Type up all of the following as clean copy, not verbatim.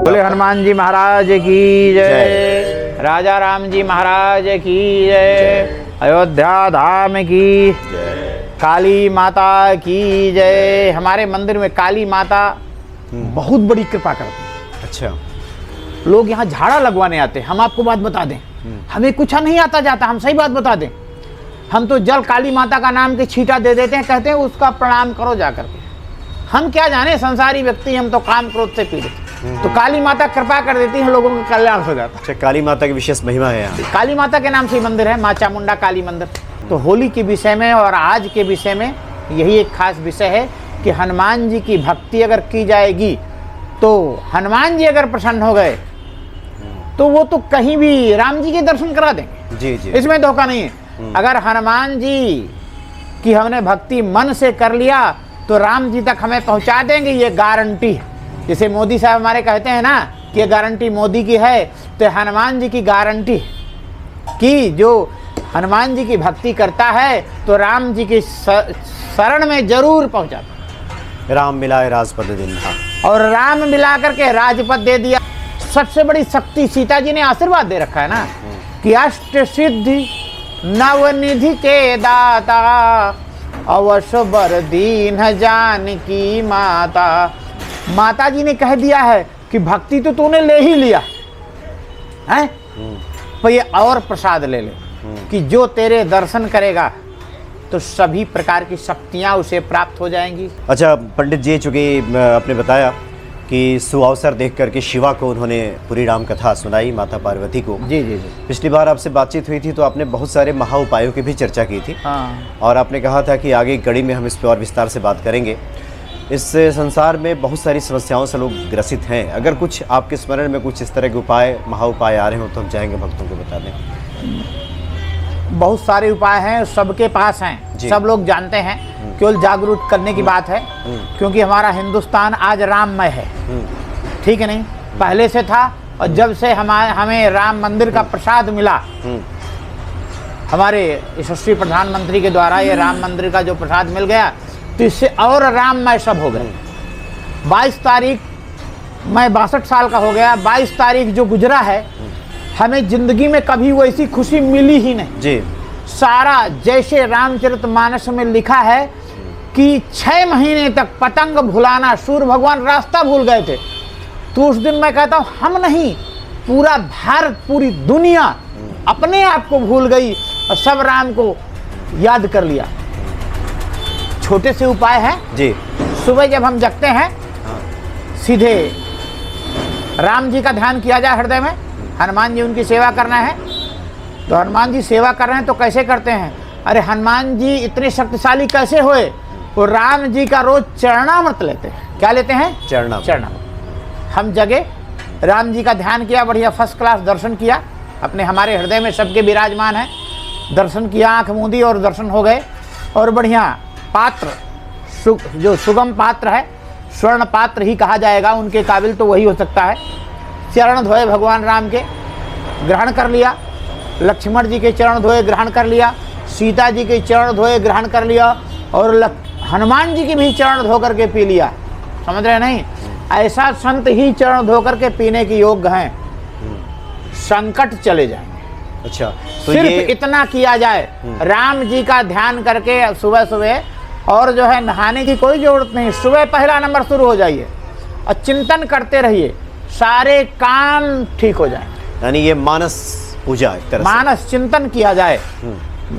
बोले हनुमान जी महाराज की जय, राजा राम जी महाराज की जय, अयोध्या धाम की जय, काली माता की जय। हमारे मंदिर में काली माता बहुत बड़ी कृपा करती है। अच्छा, लोग यहाँ झाड़ा लगवाने आते हैं। हम आपको बात बता दें, हमें कुछ नहीं आता जाता, हम सही बात बता दें। हम तो जल काली माता का नाम के छींटा दे देते हैं, कहते हैं उसका प्रणाम करो जाकर के। हम क्या जाने, संसारी व्यक्ति, हम तो काम क्रोध से पीड़ित। तो काली माता कृपा कर देती है, लोगों का कल्याण हो जाता है। अच्छा, काली माता की विशेष महिमा है यहाँ। काली माता के नाम से ही मंदिर है, माँ चामुंडा काली मंदिर। तो होली के विषय में और आज के विषय में यही एक खास विषय है कि हनुमान जी की भक्ति अगर की जाएगी तो हनुमान जी अगर प्रसन्न हो गए तो वो तो कहीं भी राम जी के दर्शन करा देंगे। जी जी, इसमें धोखा नहीं है। अगर हनुमान जी की हमने भक्ति मन से कर लिया तो राम जी तक हमें पहुंचा देंगे, ये गारंटी है। जैसे मोदी साहब हमारे कहते हैं ना कि ये गारंटी मोदी की है, तो हनुमान जी की गारंटी कि जो हनुमान जी की भक्ति करता है तो राम जी की शरण में जरूर पहुंचाता। राम मिलाए राजपद दीन्हा, और राम मिला करके राजपद दे दिया। सबसे बड़ी शक्ति सीता जी ने आशीर्वाद दे रखा है ना कि अष्ट सिद्धि नवनिधि के दाता, अवश्य बर दीन जानकी माता। माता जी ने कह दिया है कि भक्ति तो तूने ले ही लिया है, पर ये और प्रसाद ले ले कि जो तेरे दर्शन करेगा तो सभी प्रकार की शक्तियां उसे प्राप्त हो जाएंगी। अच्छा पंडित जी, चूँकि आपने बताया कि सुअवसर देख करके शिवा को उन्होंने पूरी राम कथा सुनाई, माता पार्वती को। जी जी जी। पिछली बार आपसे बातचीत हुई थी तो आपने बहुत सारे महा उपायों की भी चर्चा की थी। हाँ। और आपने कहा था कि आगे कड़ी में हम इस पर और विस्तार से बात करेंगे। इस संसार में बहुत सारी समस्याओं से लोग ग्रसित हैं। अगर कुछ आपके स्मरण में कुछ इस तरह के उपाय, महा उपाय आ रहे हो तो हम चाहेंगे भक्तों को बता दें। बहुत सारे उपाय हैं, सबके पास हैं, सब लोग जानते हैं। केवल जागरूक करने की बात है, क्योंकि हमारा हिंदुस्तान आज राममय है, ठीक है नहीं? पहले से था, और जब से हमें राम मंदिर का प्रसाद मिला, हमारे यशस्वी प्रधानमंत्री के द्वारा ये राम मंदिर का जो प्रसाद मिल गया, तो इससे और राममय सब हो गए। 22 तारीख, मैं 62 साल का हो गया, 22 तारीख जो गुजरा है, हमें जिंदगी में कभी वैसी खुशी मिली ही नहीं जी। सारा जैसे रामचरितमानस में लिखा है कि 6 महीने तक पतंग भुलाना, सूर्य भगवान रास्ता भूल गए थे। तो उस दिन मैं कहता हूँ, हम नहीं, पूरा भारत, पूरी दुनिया अपने आप को भूल गई और सब राम को याद कर लिया। छोटे से उपाय हैं जी। सुबह जब हम जगते हैं, सीधे राम जी का ध्यान किया जाए हृदय में। हनुमान जी उनकी सेवा करना है, तो हनुमान जी सेवा कर रहे हैं तो कैसे करते हैं? अरे हनुमान जी इतने शक्तिशाली कैसे हुए? वो राम जी का रोज चरणामृत लेते हैं। क्या लेते हैं? चरणामृत। हम जगे, राम जी का ध्यान किया, बढ़िया फर्स्ट क्लास दर्शन किया, अपने हमारे हृदय में सबके विराजमान है, दर्शन किया, आँख मूंदी और दर्शन हो गए। और बढ़िया पात्र, जो सुगम पात्र है, स्वर्ण पात्र ही कहा जाएगा, उनके काबिल तो वही हो सकता है। चरण धोए भगवान राम के, ग्रहण कर लिया। लक्ष्मण जी के चरण धोए, ग्रहण कर लिया। सीता जी के चरण धोए, ग्रहण कर लिया। और हनुमान जी की भी चरण धो करके पी लिया। समझ रहे नहीं? ऐसा संत ही चरण धो करके पीने के योग्य हैं, संकट चले जाएंगे। अच्छा, तो सिर्फ इतना किया जाए, राम जी का ध्यान करके सुबह सुबह, और जो है नहाने की कोई जरूरत नहीं, सुबह पहला नंबर शुरू हो जाइए और चिंतन करते रहिए, सारे काम ठीक हो जाएंगे। यानी ये मानस पूजा एक तरह से, मानस चिंतन किया जाए,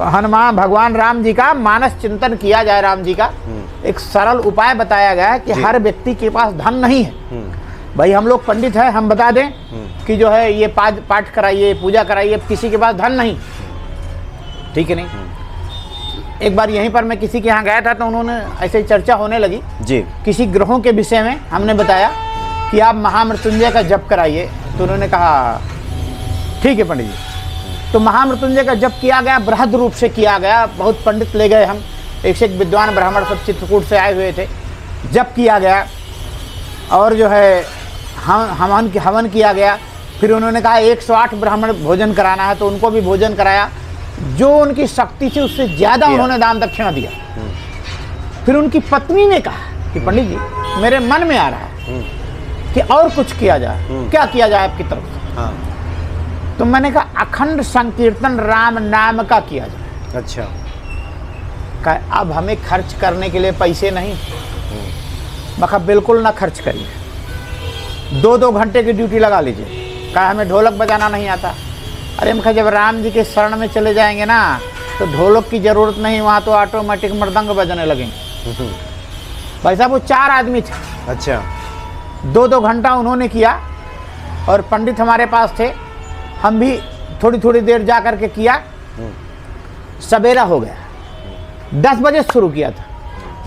हनुमान भगवान राम जी का मानस चिंतन किया जाए। राम जी का एक सरल उपाय बताया गया है कि हर व्यक्ति के पास धन नहीं है। भाई हम लोग पंडित हैं, हम बता दें कि जो है ये पाठ कराइए, पूजा कराइए, किसी के पास धन नहीं, ठीक है नहीं? एक बार यहीं पर मैं किसी के यहाँ गया था तो उन्होंने ऐसे चर्चा होने लगी जी, किसी ग्रहों के विषय में। हमने बताया कि आप महामृत्युंजय का जप कराइए, तो उन्होंने कहा ठीक है पंडित जी। तो महामृत्युंजय का जप किया गया, बृहद रूप से किया गया, बहुत पंडित ले गए हम, एक से एक विद्वान ब्राह्मण सब चित्रकूट से आए हुए थे। जप किया गया और जो है हवन किया गया। फिर उन्होंने कहा 108 ब्राह्मण भोजन कराना है, तो उनको भी भोजन कराया। जो उनकी शक्ति थी उससे ज़्यादा उन्होंने दान दक्षिणा दिया। फिर उनकी पत्नी ने कहा कि पंडित जी मेरे मन में आ रहा है कि और कुछ किया जाए। क्या किया जाए आपकी तरफ से? हाँ। तो मैंने कहा अखंड संकीर्तन राम नाम का किया जाए। अच्छा। कहा अब हमें खर्च करने के लिए पैसे नहीं। मैं कहा बिल्कुल ना खर्च करिए, 2-2 घंटे की ड्यूटी लगा लीजिए। कहा हमें ढोलक बजाना नहीं आता। अरे मैं कहा जब राम जी के शरण में चले जाएंगे ना तो ढोलक की ज़रूरत नहीं, वहाँ तो ऑटोमेटिक मृदंग बजने लगेंगे। भाई साहब वो 4 आदमी थे। अच्छा। 2-2 घंटा उन्होंने किया और पंडित हमारे पास थे, हम भी थोड़ी थोड़ी देर जा कर के किया। सवेरा हो गया, 10 बजे शुरू किया था।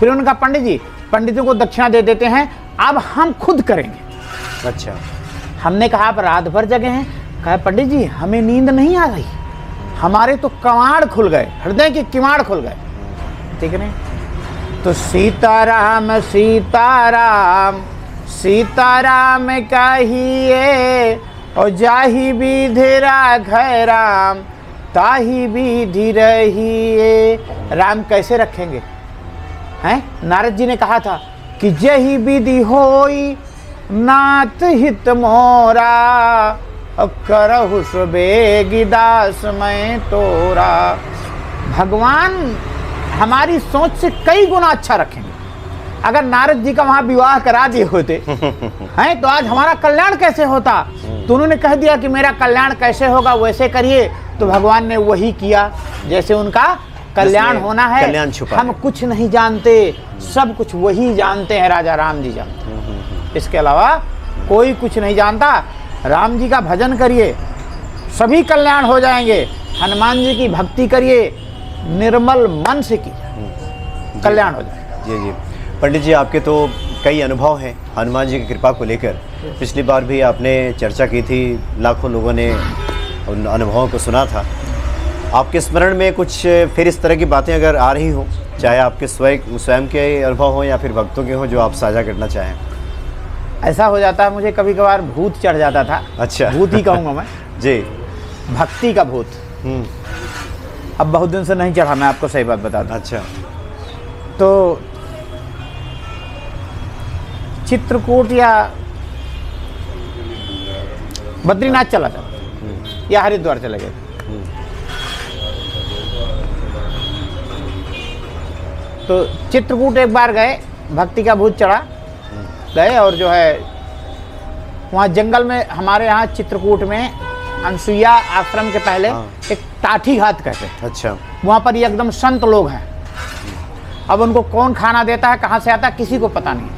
फिर उनका पंडित जी, पंडितों को दक्षिणा दे देते हैं, अब हम खुद करेंगे। अच्छा। हमने कहा आप रात भर जगे हैं? कहा पंडित जी हमें नींद नहीं आ रही, हमारे तो कवाड़ खुल गए, हृदय के किवाड़ खुल गए। ठीक है नहीं? तो सीताराम सीताराम सीताराम कहिए और जाहि विधि राघय राम ताहि विधि रहिए। राम कैसे रखेंगे हैं? नारद जी ने कहा था कि जहि विधि होई नाथ हित मोरा करहु सुबेगी दास मैं तोरा। भगवान हमारी सोच से कई गुना अच्छा रखेंगे। अगर नारद जी का वहां विवाह करा दिए होते हैं तो आज हमारा कल्याण कैसे होता? तो उन्होंने कह दिया कि मेरा कल्याण कैसे होगा, वैसे करिए। तो भगवान ने वही किया जैसे उनका कल्याण होना है। कल्याण छुपा हम कुछ नहीं जानते, सब कुछ वही जानते हैं, राजा राम जी जानते। इसके अलावा कोई कुछ नहीं जानता। राम जी का भजन करिए, सभी कल्याण हो जाएंगे। हनुमान जी की भक्ति करिए, निर्मल मन से कीजिए, कल्याण हो जाएगा। जी जी पंडित जी, आपके तो कई अनुभव हैं हनुमान जी की कृपा को लेकर। पिछली बार भी आपने चर्चा की थी, लाखों लोगों ने उन अनुभवों को सुना था। आपके स्मरण में कुछ फिर इस तरह की बातें अगर आ रही हो, चाहे आपके स्वयं के अनुभव हों या फिर भक्तों के हों, जो आप साझा करना चाहें? ऐसा हो जाता है, मुझे कभी कभार भूत चढ़ जाता था। अच्छा। भूत ही कहूँगा मैं। जी। भक्ति का भूत। अब बहुत दिन से नहीं चढ़ा, मैं आपको सही बात बता दूं। अच्छा। तो चित्रकूट या बद्रीनाथ चला था या हरिद्वार चले गए। तो चित्रकूट एक बार गए, भक्ति का भूत चढ़ा, गए और जो है वहाँ जंगल में, हमारे यहाँ चित्रकूट में अनसुईया आश्रम के पहले एक टाठी घाट कहते हैं। अच्छा। वहाँ पर ये एकदम संत लोग हैं। अब उनको कौन खाना देता है, कहाँ से आता है, किसी को पता नहीं।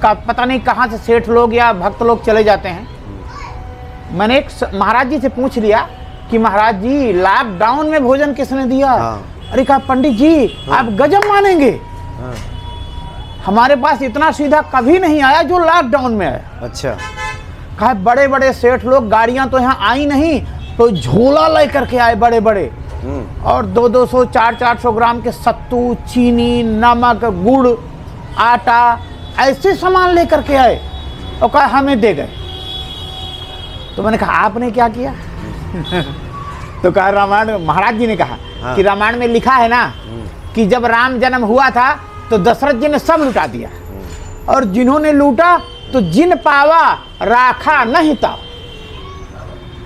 पता नहीं कहाँ से सेठ लोग या भक्त लोग चले जाते हैं। मैंने एक महाराज जी से पूछ लिया कि महाराज जी लॉकडाउन में भोजन किसने दिया? अरे कहा पंडित जी आप गजब मानेंगे, हमारे पास इतना सीधा कभी नहीं आया जो लॉकडाउन में आया। अच्छा। कहा बड़े बड़े सेठ लोग, गाड़ियां तो यहाँ आई नहीं, तो झोला ले करके आए बड़े बड़े, और 200-200 400-400 ग्राम के सत्तू, चीनी, नमक, गुड़, आटा, ऐसे सामान लेकर के आए और कहा हमें दे गए। तो मैंने कहा आपने क्या किया? तो कहा रामायण, महाराज जी ने कहा कि रामायण में लिखा है ना कि जब राम जन्म हुआ था तो दशरथ जी ने सब लुटा दिया, और जिन्होंने लूटा तो जिन पावा राखा नहीं था।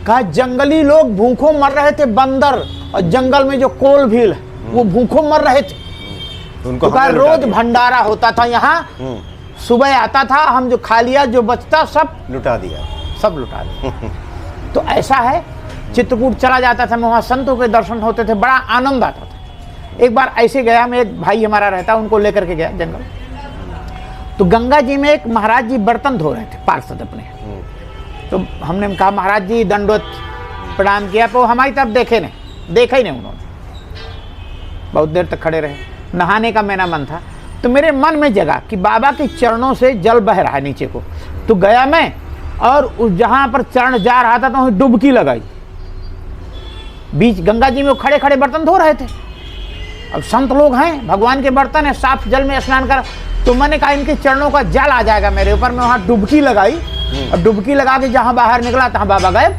कहा जंगली लोग भूखों मर रहे थे, बंदर और जंगल में जो कोल भील वो भूखों मर रहे थे। उनको कहा रोज भंडारा होता था यहाँ, सुबह आता था, हम जो खा लिया, जो बचता सब लुटा दिया, सब लुटा दिया। तो ऐसा है, चित्रकूट चला जाता था, मैं वहाँ संतों के दर्शन होते थे, बड़ा आनंद आता था। एक बार ऐसे गया मैं, एक भाई हमारा रहता, उनको लेकर के गया जंगल। तो गंगा जी में एक महाराज जी बर्तन धो रहे थे, पार्षद अपने। तो हमने कहा महाराज जी दंडवत प्रणाम किया, तो हमारी तरफ देखा ही नहीं उन्होंने। बहुत देर तक खड़े रहे, नहाने का मेरा मन था, तो मेरे मन में जगा कि बाबा के चरणों से जल बह रहा है नीचे को। तो गया मैं, और उस जहाँ पर चरण जा रहा था तो वहीं डुबकी लगाई। बीच गंगा जी में वो खड़े खड़े बर्तन धो रहे थे। अब संत लोग हैं, भगवान के बर्तन है, साफ जल में स्नान कर। तो मैंने कहा इनके चरणों का जल आ जाएगा मेरे ऊपर। मैं वहाँ डुबकी लगाई, और डुबकी लगा के जहाँ बाहर निकला तहाँ बाबा गायब।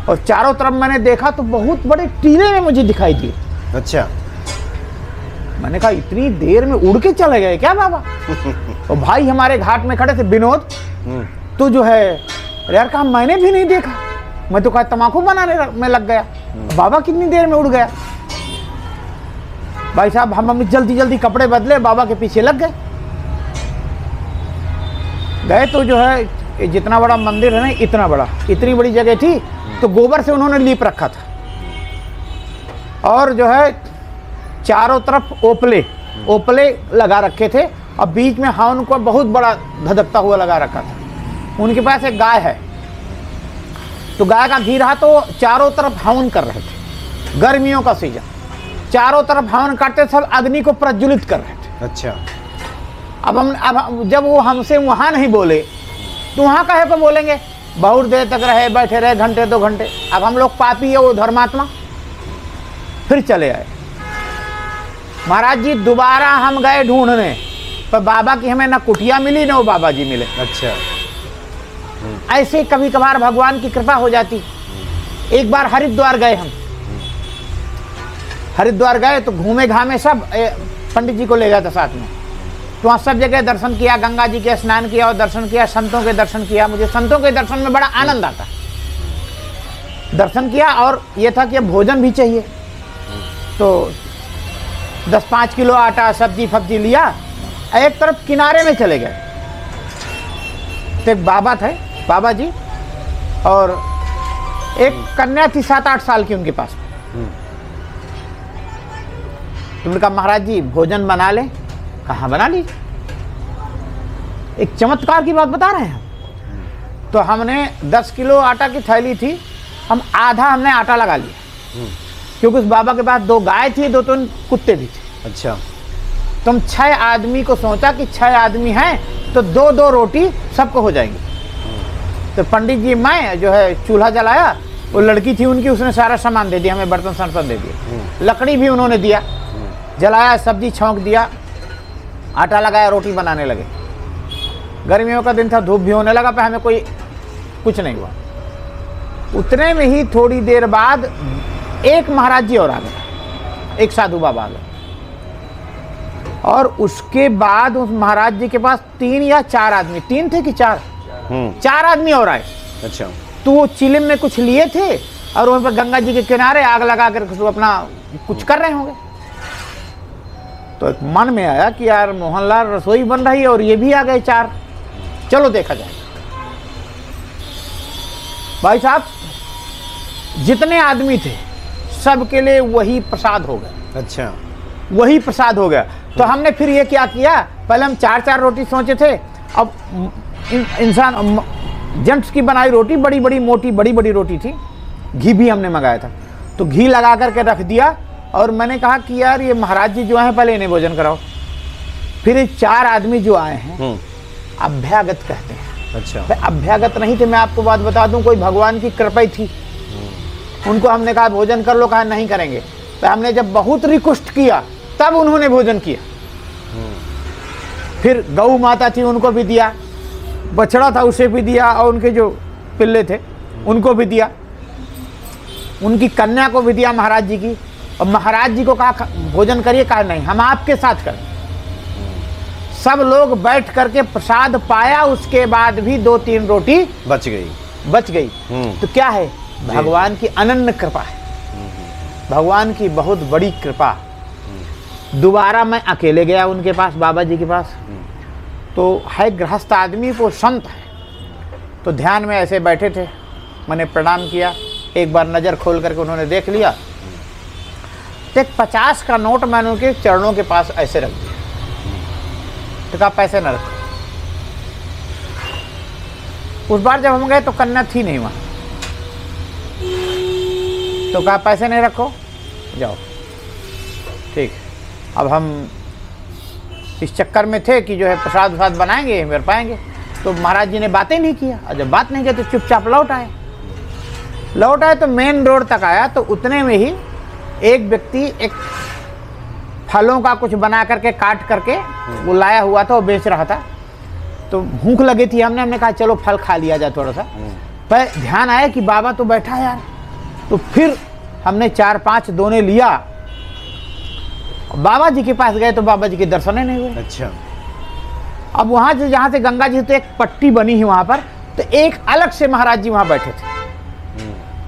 और चारों तरफ मैंने देखा तो बहुत बड़े टीले में मुझे दिखाई दिए। अच्छा। मैंने कहा इतनी देर में उड़ के चले गए क्या बाबा? और भाई हमारे घाट में खड़े थे, विनोद तो जो है यार कहा मैंने भी नहीं देखा, मैं तो कहा तम्बाकू बनाने में लग गया, बाबा कितनी देर में उड़ गया। भाई साहब हम जल्दी जल्दी कपड़े बदले, बाबा के पीछे लग गए। गए तो जो है जितना बड़ा मंदिर है ना, इतना बड़ा, इतनी बड़ी जगह थी, तो गोबर से उन्होंने लीप रखा था और जो है चारों तरफ ओपले लगा रखे थे और बीच में हवन को बहुत बड़ा धधकता हुआ लगा रखा था। उनके पास एक गाय है, तो गाय का घी रहा तो चारों तरफ हवन कर रहे थे। गर्मियों का सीजन, चारों तरफ हवन करते, सब अग्नि को प्रज्वलित कर रहे थे। अच्छा। अब जब वो हमसे वहाँ नहीं बोले तो वहाँ कहे को बोलेंगे? बहुत देर तक रहे, बैठे रहे, घंटे 2 घंटे। अब हम लोग पापी है, वो धर्मात्मा। फिर चले आए। महाराज जी दोबारा हम गए ढूंढने, पर बाबा की हमें ना कुटिया मिली ना वो बाबा जी मिले। अच्छा। ऐसे कभी कभार भगवान की कृपा हो जाती। एक बार हरिद्वार गए हम, हरिद्वार गए तो घूमे घामे सब, पंडित जी को ले गया था साथ में, तो वहाँ सब जगह दर्शन किया, गंगा जी के स्नान किया और दर्शन किया, संतों के दर्शन किया। मुझे संतों के दर्शन में बड़ा आनंद आता। दर्शन किया और ये था कि अब भोजन भी चाहिए, तो 10-5 किलो आटा, सब्जी फब्जी लिया, एक तरफ किनारे में चले गए। तो एक बाबा थे, बाबा जी, और एक कन्या थी 7-8 साल की उनके पास। तुमने कहा महाराज जी भोजन बना ले। कहाँ बना ली? एक चमत्कार की बात बता रहे हैं। तो हमने 10 किलो आटा की थैली थी, हम आधा हमने आटा लगा लिया, क्योंकि उस बाबा के पास 2 गाय थी, 2-3 कुत्ते भी थे। अच्छा। तो हम 6 आदमी को सोचा कि 6 आदमी हैं तो 2-2 रोटी सबको हो जाएंगी। तो पंडित जी, मैं जो है चूल्हा जलाया, वो लड़की थी उनकी, उसने सारा सामान दे दिया, हमें बर्तन सर्तन दे दिए, लकड़ी भी उन्होंने दिया, जलाया, सब्जी छौंक दिया, आटा लगाया, रोटी बनाने लगे। गर्मियों का दिन था, धूप भी होने लगा, पर हमें कुछ नहीं हुआ। उतने में ही थोड़ी देर बाद एक महाराज जी और आ गए, एक साधु बाबा आ गए, और उसके बाद उस महाराज जी के पास 3 या 4 आदमी, 3 थे कि 4? 4 आदमी और आए। अच्छा। तो वो चिलिम में कुछ लिए थे और वहाँ पर गंगा जी के किनारे आग लगा कर अपना कुछ कर रहे होंगे। तो एक मन में आया कि यार मोहनलाल रसोई बन रही है और ये भी आ गए 4, चलो देखा जाए। भाई साहब जितने आदमी थे सबके लिए वही प्रसाद हो गया। अच्छा। वही प्रसाद हो गया। तो हमने फिर ये क्या किया, पहले हम 4-4 रोटी सोचे थे, अब इंसान जेंट्स की बनाई रोटी, बड़ी बड़ी मोटी बड़ी बड़ी रोटी थी, घी भी हमने मंगाया था, तो घी लगा करके रख दिया। और मैंने कहा कि यार ये महाराज जी जो हैं पहले इन्हें भोजन कराओ। फिर ये 4 आदमी जो आए हैं अभ्यागत कहते हैं। अच्छा। अभ्यागत नहीं थे, मैं आपको बात बता दूं, कोई भगवान की कृपा ही थी। उनको हमने कहा भोजन कर लो, कहा नहीं करेंगे। तो हमने जब बहुत रिक्वेस्ट किया तब उन्होंने भोजन किया। फिर गौ माता थी उनको भी दिया, बछड़ा था उसे भी दिया, और उनके जो पिल्ले थे उनको भी दिया, उनकी कन्या को भी दिया महाराज जी की। और महाराज जी को कहा भोजन करिए, कहा नहीं हम आपके साथ करें। सब लोग बैठ करके प्रसाद पाया, उसके बाद भी 2-3 रोटी बच गई। तो क्या है, भगवान की अनन्य कृपा है, भगवान की बहुत बड़ी कृपा। दोबारा मैं अकेले गया उनके पास, बाबा जी के पास, तो है गृहस्थ आदमी, वो संत है, तो ध्यान में ऐसे बैठे थे। मैंने प्रणाम किया, एक बार नज़र खोल करके उन्होंने देख लिया, तो एक 50 का नोट मैंने उनके चरणों के पास ऐसे रख दिया। तो कहा पैसे न रखो। उस बार जब हम गए तो कन्या थी नहीं वहाँ, तो कहा पैसे नहीं रखो, जाओ। ठीक, अब हम इस चक्कर में थे कि जो है प्रसाद वसाद बनाएंगे मिल पाएंगे। तो महाराज जी ने बातें नहीं किया, और जब बात नहीं किया तो चुपचाप लौट आए। तो मेन रोड तक आया, तो उतने में ही एक व्यक्ति एक फलों का कुछ बना करके काट करके वो लाया हुआ था, वो बेच रहा था। तो भूख लगी थी, हमने कहा चलो फल खा लिया जाए थोड़ा सा। पर ध्यान आया कि बाबा तो बैठा है यार, तो फिर हमने 4-5 दोने लिया बाबा जी के पास गए तो बाबा जी के दर्शन ही नहीं हुए। अच्छा। अब वहाँ से जहाँ से गंगा जी तो एक पट्टी बनी है वहाँ पर, तो एक अलग से महाराज जी वहाँ बैठे थे।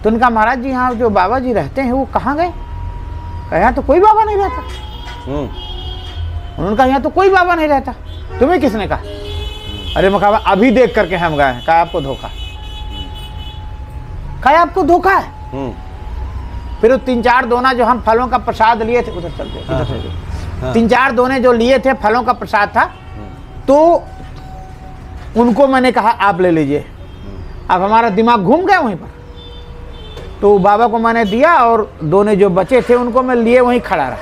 तो उनका महाराज जी यहाँ जो बाबा जी रहते हैं वो कहाँ गए? यहाँ तो कोई बाबा नहीं रहता। उन्होंने कहा यहाँ तो कोई बाबा नहीं रहता। तुम्हें किसने कहा? अरे मैं कहा अभी देख करके हम गए हैं। कहा आपको धोखा, कहा आपको धोखा है। फिर वो 3-4 दोना जो हम फलों का प्रसाद लिए थे, उधर चल गए, इधर चल गए। 3-4 दोने जो लिए थे फलों का प्रसाद था, तो उनको मैंने कहा आप ले लीजिए। अब हमारा दिमाग घूम गया वहीं पर, तो बाबा को मैंने दिया और दोने जो बचे थे उनको मैं लिए वहीं खड़ा रहा।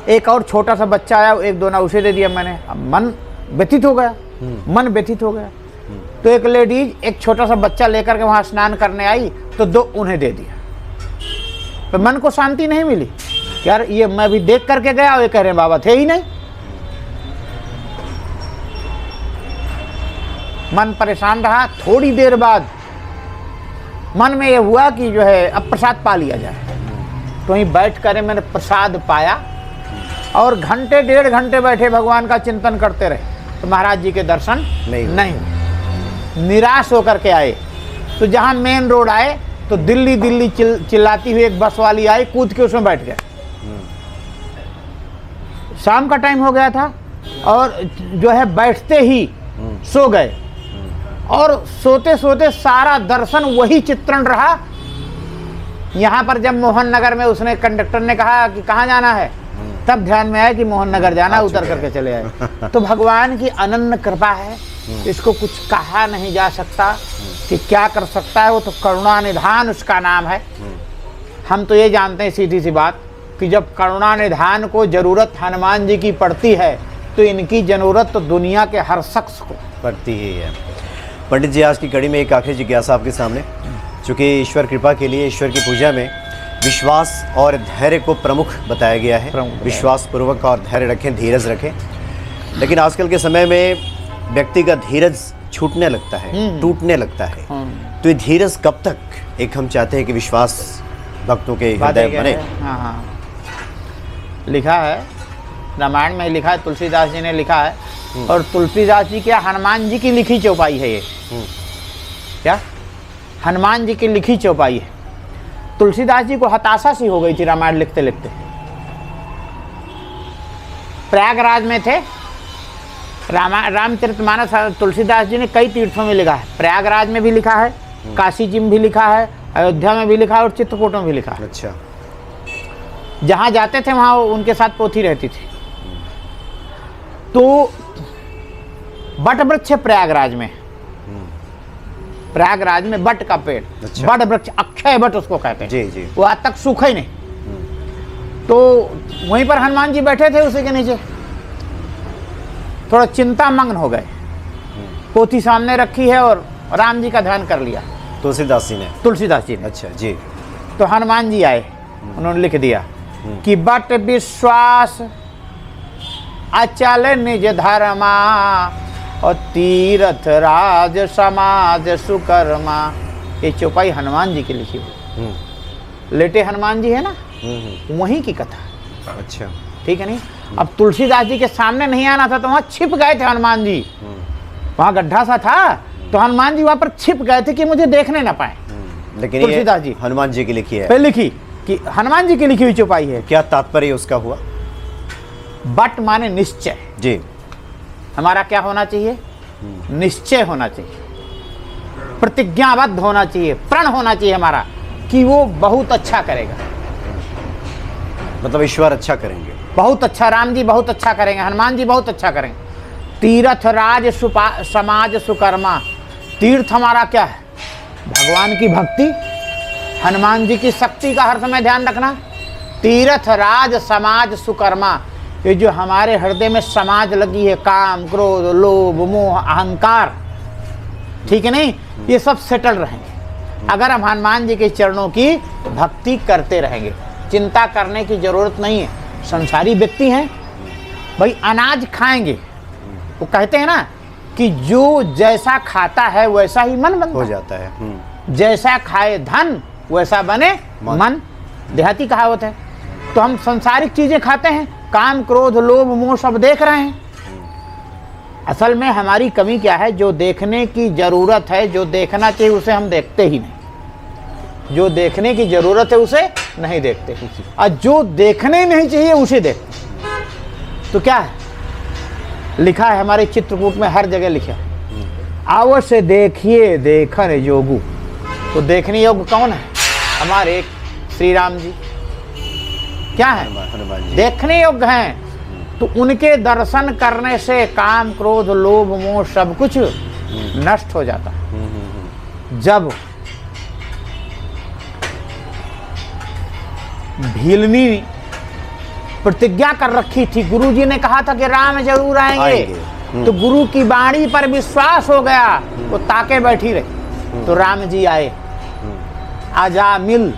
एक और छोटा सा बच्चा आया, एक दोना उसे दे दिया मैंने। अब मन व्यथित हो गया, मन व्यथित हो गया। तो एक लेडीज एक छोटा सा बच्चा लेकर के वहां स्नान करने आई, तो 2 उन्हें दे दिया। तो मन को शांति नहीं मिली, यार ये मैं भी देख करके गया और ये कह रहे हैं बाबा थे ही नहीं। मन परेशान रहा। थोड़ी देर बाद मन में ये हुआ कि जो है अब प्रसाद पा लिया जाए। तो वहीं बैठ कर मैंने प्रसाद पाया और घंटे 1.5 घंटे बैठे भगवान का चिंतन करते रहे। तो महाराज जी के दर्शन नहीं हुए। निराश होकर के आए। तो जहाँ मेन रोड आए तो दिल्ली दिल्ली चिल्लाती हुई एक बस वाली आई, कूद के उसमें बैठ गए। शाम का टाइम हो गया था और जो है बैठते ही सो गए। और सोते सोते सारा दर्शन वही चित्रण रहा। यहाँ पर जब मोहन नगर में उसने कंडक्टर ने कहा कि कहाँ जाना है, तब ध्यान में आया कि मोहन नगर जाना, उतर करके चले आए। तो भगवान की अनन्य कृपा है, इसको कुछ कहा नहीं जा सकता कि क्या कर सकता है। वो तो करुणा निधान उसका नाम है। हम तो ये जानते हैं सीधी सी बात कि जब करुणा निधान को जरूरत हनुमान जी की पड़ती है तो इनकी जरूरत तो दुनिया के हर शख्स को पड़ती ही है। पंडित जी, आज की कड़ी में एक आखिरी जिज्ञासा आपके सामने, चूँकि ईश्वर कृपा के लिए ईश्वर की पूजा में विश्वास और धैर्य को प्रमुख बताया गया है। विश्वास पूर्वक और धैर्य रखें, धीरज रखें। लेकिन आजकल के समय में व्यक्ति का धीरज छूटने लगता है, टूटने लगता है। तो ये धीरज कब तक? एक हम चाहते हैं कि विश्वास भक्तों के हृदय बने। हाँ, लिखा है रामायण में, लिखा है, तुलसीदास जी ने लिखा है। और तुलसीदास जी क्या, हनुमान जी की लिखी चौपाई है ये। क्या हनुमान जी की लिखी चौपाई है। तुलसीदास जी को हताशा सी हो गई थी रामायण लिखते लिखते। प्रयागराज में थे, रामचरितमानस तुलसीदास जी ने कई तीर्थों में लिखा है। प्रयागराज में भी लिखा है, काशी जी में भी लिखा है, अयोध्या में भी लिखा है और चित्रकूट में भी लिखा है। अच्छा। जहाँ जाते थे वहाँ उनके साथ पोथी रहती थी। तो बट वृक्ष है प्रयागराज में, प्रयागराज में बट का पेड़। अच्छा। बट वृक्ष, अक्षय बट उसको कहते हैं। जी जी। वो आज तक सूखा ही नहीं। तो वहीं पर हनुमान जी बैठे थे उसी के नीचे, थोड़ा चिंता मग्न हो गए। पोथी सामने रखी है और राम जी का ध्यान कर लिया तुलसीदास जी ने। अच्छा जी। तो हनुमान जी आए, उन्होंने लिख दिया कि बट विश्वास अचल निज धर्मा और तीर्थ राज समाज सुकर्मा। ये चौपाई हनुमान जी की लिखी हुई। लेटे हनुमान जी है ना, वहीं की कथा। अच्छा, ठीक है नहीं। अब तुलसीदास जी के सामने नहीं आना था तो वहां छिप गए थे हनुमान जी। वहां गड्ढा सा था तो हनुमान जी वहां पर छिप गए थे कि मुझे देखने ना पाए। लेकिन तुलसीदास जी हनुमान जी की लिखी है, लिखी कि हनुमान जी की लिखी हुई चौपाई है। क्या तात्पर्य उसका हुआ? बट माने निश्चय जी। हमारा क्या होना चाहिए? निश्चय होना चाहिए, प्रतिज्ञाबद्ध होना चाहिए, प्रण होना चाहिए हमारा कि वो बहुत अच्छा करेगा। मतलब ईश्वर अच्छा करेंगे, बहुत अच्छा, राम जी बहुत अच्छा करेंगे, हनुमान जी बहुत अच्छा करेंगे। तीर्थ राज समाज सुकर्मा। तीर्थ हमारा क्या है? भगवान की भक्ति, हनुमान जी की शक्ति का हर समय ध्यान रखना। तीर्थ राज समाज सुकर्मा। ये जो हमारे हृदय में समाज लगी है, काम क्रोध लोभ मोह अहंकार, ठीक है नहीं, ये सब सेटल रहेंगे अगर हम हनुमान जी के चरणों की भक्ति करते रहेंगे। चिंता करने की जरूरत नहीं है। संसारी व्यक्ति हैं भाई, अनाज खाएंगे, वो कहते हैं ना कि जो जैसा खाता है वैसा ही मन बनता हो जाता है। जैसा खाए धन वैसा बने मन। देहाती कहावत है। तो हम सांसारिक चीजें खाते हैं, काम क्रोध लोभ मोह सब देख रहे हैं। असल में हमारी कमी क्या है, जो देखने की जरूरत है, जो देखना चाहिए उसे हम देखते ही नहीं। जो देखने की जरूरत है उसे नहीं देखते, और जो देखने नहीं चाहिए उसे देखते। तो क्या है, लिखा है हमारे चित्रकूट में, हर जगह लिखा है, अवश्य देखिए देखन योगु। तो देखने योग्य कौन है? हमारे श्री राम जी। क्या है? हनुमान जी देखने योग्य हैं। तो उनके दर्शन करने से काम क्रोध लोभ मोह सब कुछ नष्ट हो जाता है। जब भीलनी प्रतिज्ञा कर रखी थी, गुरुजी ने कहा था कि राम जरूर आएंगे, तो गुरु की वाणी पर विश्वास हो गया, वो ताके बैठी रही। तो राम जी आए, आजा मिल।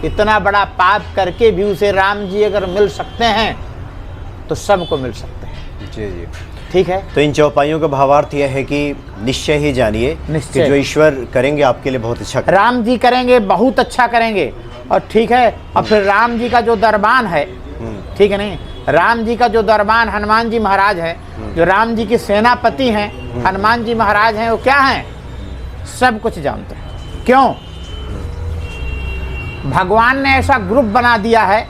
इतना बड़ा पाप करके भी उसे राम जी अगर मिल सकते हैं तो सबको मिल सकते हैं। जी जी, ठीक है। तो इन चौपाइयों का भावार्थ यह है कि निश्चय ही जानिए कि जो ईश्वर करेंगे आपके लिए बहुत अच्छा करेंगे। राम जी करेंगे, बहुत अच्छा करेंगे। और ठीक है, और फिर राम जी का जो दरबान है, ठीक है नहीं, राम जी का जो दरबान हनुमान जी महाराज है, जो राम जी के सेनापति हैं हनुमान जी महाराज हैं, वो क्या हैं? सब कुछ जानते हैं। क्यों? भगवान ने ऐसा ग्रुप बना दिया है,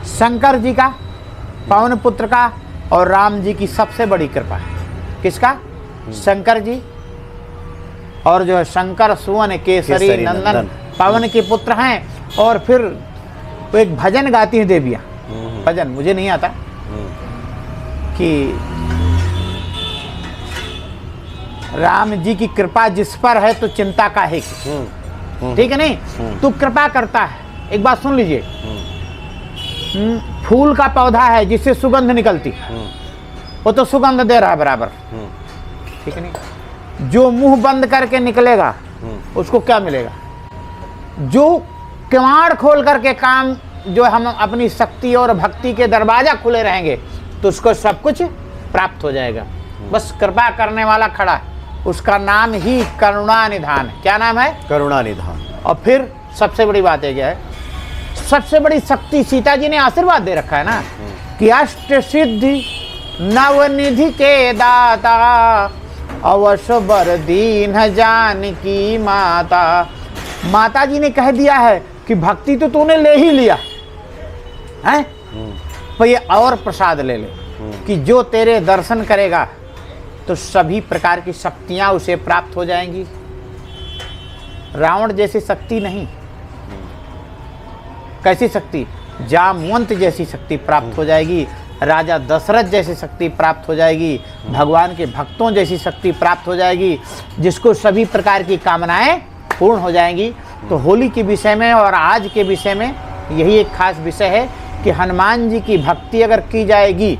शंकर जी का, पवन पुत्र का और राम जी की सबसे बड़ी कृपा है। किसका? शंकर जी। और जो है शंकर सुवन केसरी नंदन पवन के पुत्र हैं। और फिर वो एक भजन गाती हैं देवियाँ, भजन मुझे नहीं आता, कि राम जी की कृपा जिस पर है तो चिंता काहे की। ठीक है नहीं, तू कृपा करता है। एक बात सुन लीजिए, फूल का पौधा है जिससे सुगंध निकलती, वो तो सुगंध दे रहा है बराबर, ठीक है नहीं। जो मुंह बंद करके निकलेगा उसको क्या मिलेगा? जो किवाड़ खोल करके काम, जो हम अपनी शक्ति और भक्ति के दरवाजा खुले रहेंगे तो उसको सब कुछ प्राप्त हो जाएगा। बस कृपा करने वाला खड़ा है, उसका नाम ही करुणा निधान है। क्या नाम है? करुणा निधान। और फिर सबसे बड़ी बात है क्या है, सबसे बड़ी शक्ति सीता जी ने आशीर्वाद दे रखा है ना, कि अष्ट सिद्धि नवनिधि के दाता अवश्य बर दीन जानकी माता। माता जी ने कह दिया है कि भक्ति तो तूने ले ही लिया है, पर ये और प्रसाद ले ले, कि जो तेरे दर्शन करेगा तो सभी प्रकार की शक्तियां उसे प्राप्त हो जाएंगी। रावण जैसी शक्ति नहीं, कैसी शक्ति? जामवंत जैसी शक्ति प्राप्त हो जाएगी, राजा दशरथ जैसी शक्ति प्राप्त हो जाएगी, भगवान के भक्तों जैसी शक्ति प्राप्त हो जाएगी, जिसको सभी प्रकार की कामनाएं पूर्ण हो जाएंगी। तो होली के विषय में और आज के विषय में यही एक खास विषय है कि हनुमान जी की भक्ति अगर की जाएगी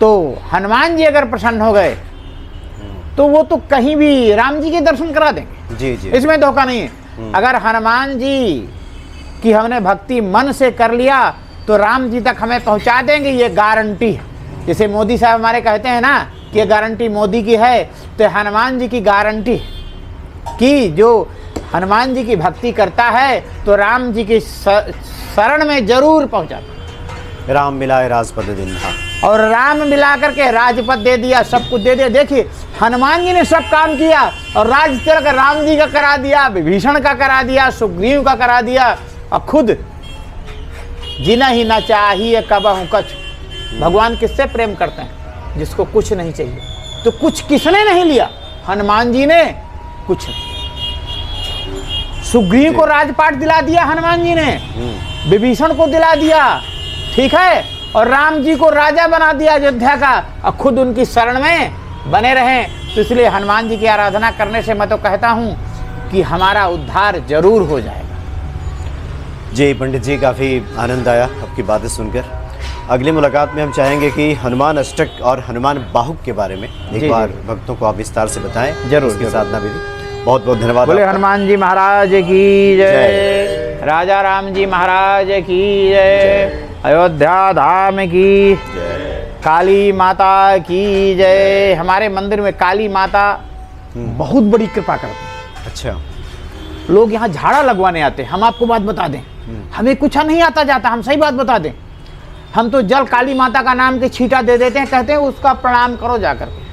तो हनुमान जी अगर प्रसन्न हो गए तो वो तो कहीं भी राम जी के दर्शन करा देंगे। जी जी, इसमें धोखा नहीं है। अगर हनुमान जी की हमने भक्ति मन से कर लिया तो राम जी तक हमें पहुंचा देंगे, ये गारंटी है। जैसे मोदी साहब हमारे कहते हैं ना कि ये गारंटी मोदी की है, तो हनुमान जी की गारंटी है कि जो हनुमान जी की भक्ति करता है तो राम जी की शरण में जरूर पहुंचाता। राम मिलाए राजपद दिन्हा, और राम मिला करके राजपद दे दिया, सब कुछ दे दिया। देखिए हनुमान जी ने सब काम किया और राज तिलक राम जी का करा दिया, विभीषण का करा दिया, सुग्रीव का करा दिया, और खुद जिना ही ना चाहिए कबहु कछ। भगवान किससे प्रेम करते हैं? जिसको कुछ नहीं चाहिए। तो कुछ किसने नहीं लिया? हनुमान जी ने कुछ नहीं। सुग्रीव को राजपाट दिला दिया हनुमान जी ने, विभीषण को दिला दिया, ठीक है, और राम जी को राजा बना दिया अयोध्या का, और खुद उनकी शरण में बने रहें। तो इसलिए हनुमान जी की आराधना करने से मैं तो कहता हूं कि हमारा उद्धार जरूर हो जाएगा। जी पंडित जी, काफ़ी आनंद आया आपकी बातें सुनकर। अगली मुलाकात में हम चाहेंगे कि हनुमान अष्टक और हनुमान बाहुक के बारे में एक बार भक्तों को आप विस्तार से बताएं। जरूर, इसकी साधना विधि। बहुत बहुत धन्यवाद। बोले हनुमान जी महाराज की जय, राजा राम जी महाराज की जय, अयोध्या धाम की जय, काली माता की जय। हमारे मंदिर में काली माता बहुत बड़ी कृपा करती है। अच्छा, लोग यहाँ झाड़ा लगवाने आते हैं। हम आपको बात बता दें, हमें कुछ नहीं आता जाता, हम सही बात बता दें, हम तो जल काली माता का नाम के छींटा दे देते हैं, कहते हैं उसका प्रणाम करो जाकर के।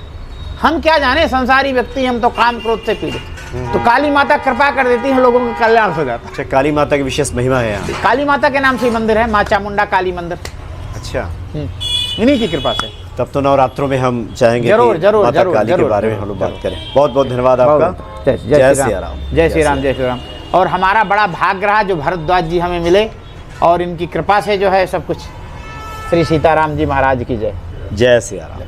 हम क्या जाने, संसारी व्यक्ति, हम तो काम क्रोध से पीड़ित। तो काली माता कृपा कर देती है, लोगों का कल्याण हो जाता है। अच्छा, काली माता की विशेष महिमा है यहाँ। काली माता के नाम से मंदिर है, माँ चामुंडा काली मंदिर। अच्छा, इन्हीं की कृपा से। तब तो नवरात्रों में हम चाहेंगे जरूर, कि जरूर, माता जरूर, काली के जरूर, बारे में जरूर, हम लोग जरूर। बात करें। बहुत बहुत धन्यवाद आपका। जय जय श्री सिया राम, राम। जय श्री राम, जय श्री राम। और हमारा बड़ा भाग्य रहा जो भरद्वाज जी हमें मिले, और इनकी कृपा से जो है सब कुछ। श्री सीताराम जी महाराज की जय। जय सिया राम।